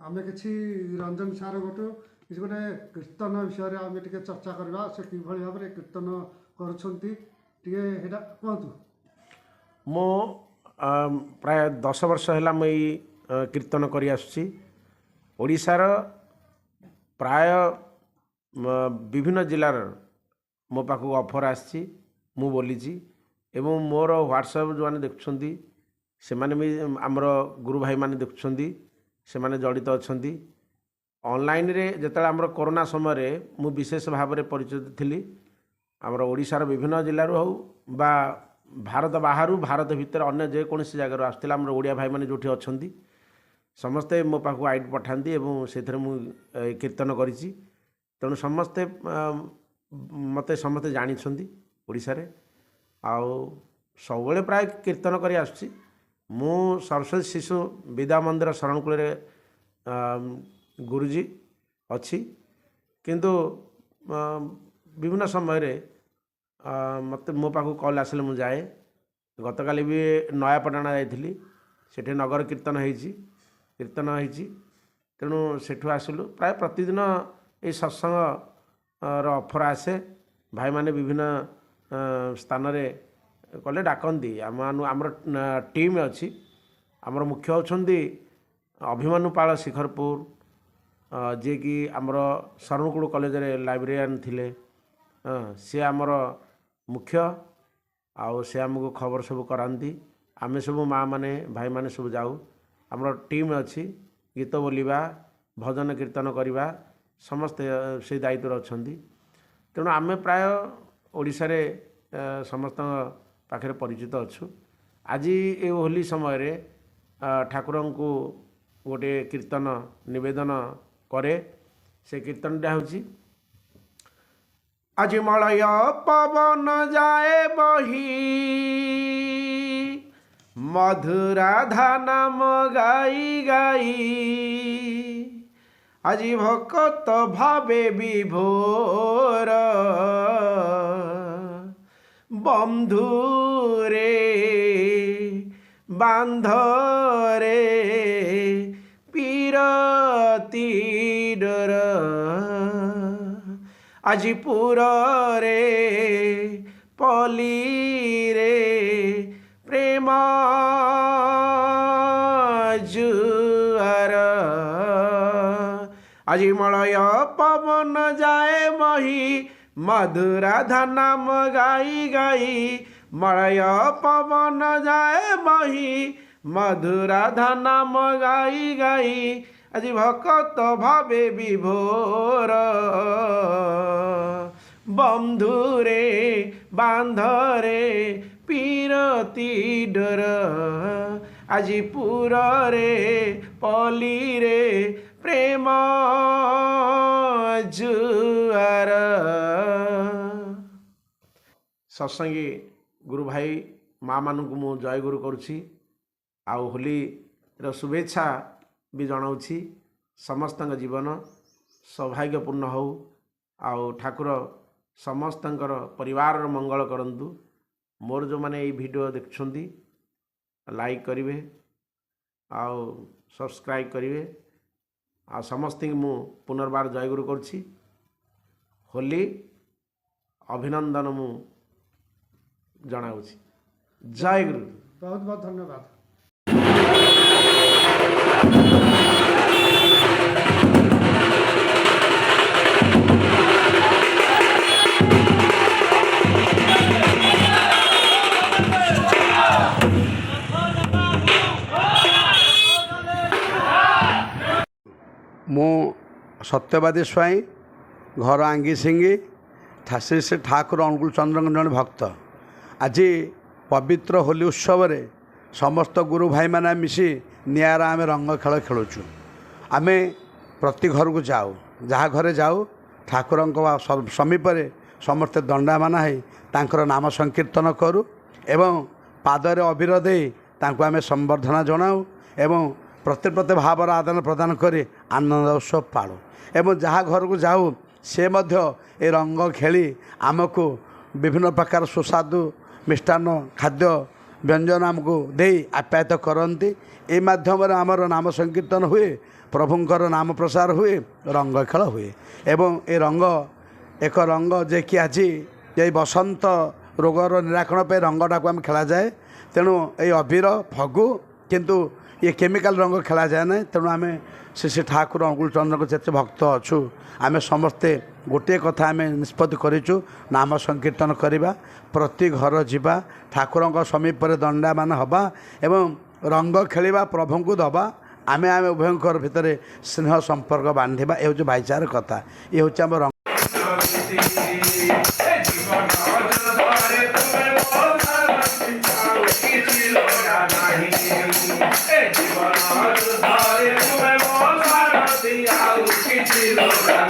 आमे किसी रंजन सार किसी गोटे कीर्तन विषय में आम टे चर्चा करवा से कि भाव में कीर्तन करा कहतु मो प्राय 10 वर्ष है मुई कीर्तन करी आसुची ओडिशार प्राय विभिन्न जिलार मो पाखु ऑफर आसी मु बोलीची एवं मोर व्हाट्सएप जो मैंने देखुंट से माने भी आमर गुरु भाई माने देखुंट से माने जड़ित अच्छा ऑनलाइन रे जतले आमर कोरोना समय मु विशेष भाव में परिचित थी आमर ओडिशार विभिन्न जिलूर हो बा भारत बाहर भारत भितर अन्य जेकोसी जगार आसला आमर ओडिया भाई माने जोठी अच्छी समस्ते मो पाखु आईडी पठाती एवं से कीर्तन करी तेणु समस्ते मते समस्ते जानी ओडिशारे आउ सब प्राय कीर्तन करी आसुची मु सरस्वती शिशु विद्या मंदिर शरणकूल गुरुजी अच्छी किंतु विभिन्न समय रे मत मो पाखु कॉल आसिले मु जाए गतकाली भी नयापटना जाइली सेठी नगर कीर्तन होइची तेणु सेठु आसिलु प्राय प्रतिदिन ये सत्संग ऑफर आसे भाई माने विभिन्न स्थान रे कले डाकती आमर टीम अच्छी आमर मुख्य होछंदी अभिमन्यु पाल शिखरपुर जे कि आमर शरणकूल कॉलेज रे लाइब्रेरियन थिले सी आमर मुख्य आउ से आमको खबर सब कराती आमे सब माँ माने भाई माने सब जाऊ आमर टीम अच्छी गीत बोलिबा भजन कीर्तन करवा समस्ते से दायित्व अच्छा तेणु आमे प्राय ओडिशा रे समस्त पाखे परिचित अच्छु आज ये होली समय रे ठाकुर को गोटे कीर्तन निवेदन करे से कीर्तनटा हूँ आज मलय पवन जाए बही मधुराधा नाम गाई गाई आज भक्त भावे विभोर बंधु रे बांधरे पीरती डर आज पुर रे पली रे प्रेम जुआर आज मलय पवन जाए बही मधुराधा नाम गाई गाई मलय पवन जाए बही मधुराधा नाम गाई गाई आज भक्त भावे विभोर बंधुरे बांधरे पीरती डर आज पुर रे पली रे प्रेम जुआर सत्संगी गुरु भाई माँ मानू मु जय गुरु करुछि आउ होली रो शुभेच्छा भी जनाऊँगी समस्त जीवन सौभाग्यपूर्ण हो आउ ठाकुर समस्त परिवार मंगल करंतु मोर जो माने ये वीडियो देखुंती लाइक करेंगे आउ सब्सक्राइब करेंगे आ समस्त मु पुनर्बार जयगुरु करुछि होली अभिनंदन मु जनाऊँगी जय गुरु बहुत बहुत धन्यवाद। मु सत्यवादी स्वाई घर आंगी सिंगी श्री श्री ठाकुर अनुकूल चंद्र जन भक्त आज पवित्र होली उत्सव रे समस्त गुरु भाई माने मिसी नियारा आमे रंग खेल खेलुचु आमे प्रति घर को जाऊ जहाँ घरे जाऊ ठाकुर समीप समस्ते दंडामाना है तांकर नाम संकीर्तन करूँ एवं पादरे अबीर दे तांको आमे संबर्धना जनाऊ एवं प्रति भावर आदान प्रदान कर आनंद उत्सव पालू एवं जहाँ घर को जाऊ से मध्य ए रंग खेली आमको विभिन्न प्रकार सुस्वादु मिष्टान्न खाद्य ବ୍ୟଞ୍ଜନ ଆମକୁ ଦେଇ ଆପ୍ୟାୟିତ କରନ୍ତି। ଏ ମାଧ୍ୟମରେ ଆମର ନାମ ସଂକୀର୍ତ୍ତନ ହୁଏ, ପ୍ରଭୁଙ୍କର ନାମ ପ୍ରସାର ହୁଏ, ରଙ୍ଗ ଖେଳ ହୁଏ। ଏବଂ ଏ ରଙ୍ଗ ଏକ ରଙ୍ଗ ଯେ କି ଆଜି ଏଇ ବସନ୍ତ ରୋଗର ନିରାକରଣ ପାଇଁ ରଙ୍ଗଟାକୁ ଆମେ ଖେଳାଯାଏ। ତେଣୁ ଏଇ ଅବିର ଫଗୁ କିନ୍ତୁ ଇଏ କେମିକାଲ ରଙ୍ଗ ଖେଳାଯାଏ ନାହିଁ। ତେଣୁ ଆମେ ଶ୍ରୀ ଠାକୁର ଅନୁକୂଳ ଚନ୍ଦ୍ରଙ୍କ ଯେତେ ଭକ୍ତ ଅଛୁ ଆମେ ସମସ୍ତେ ଗୋଟିଏ କଥା ଆମେ ନିଷ୍ପତ୍ତି କରିଛୁ, ନାମ ସଂକୀର୍ତ୍ତନ କରିବା, ପ୍ରତି ଘର ଯିବା, ଠାକୁରଙ୍କ ସମୀପରେ ଦଣ୍ଡାମାନ ହେବା ଏବଂ ରଙ୍ଗ ଖେଳିବା, ପ୍ରଭୁଙ୍କୁ ଦେବା। ଆମେ ଉଭୟଙ୍କର ଭିତରେ ସ୍ନେହ ସମ୍ପର୍କ ବାନ୍ଧିବା। ଏ ହେଉଛି ଭାଇଚାର କଥା। ଏ ହେଉଛି ଆମ ରଙ୍ଗ। জীবন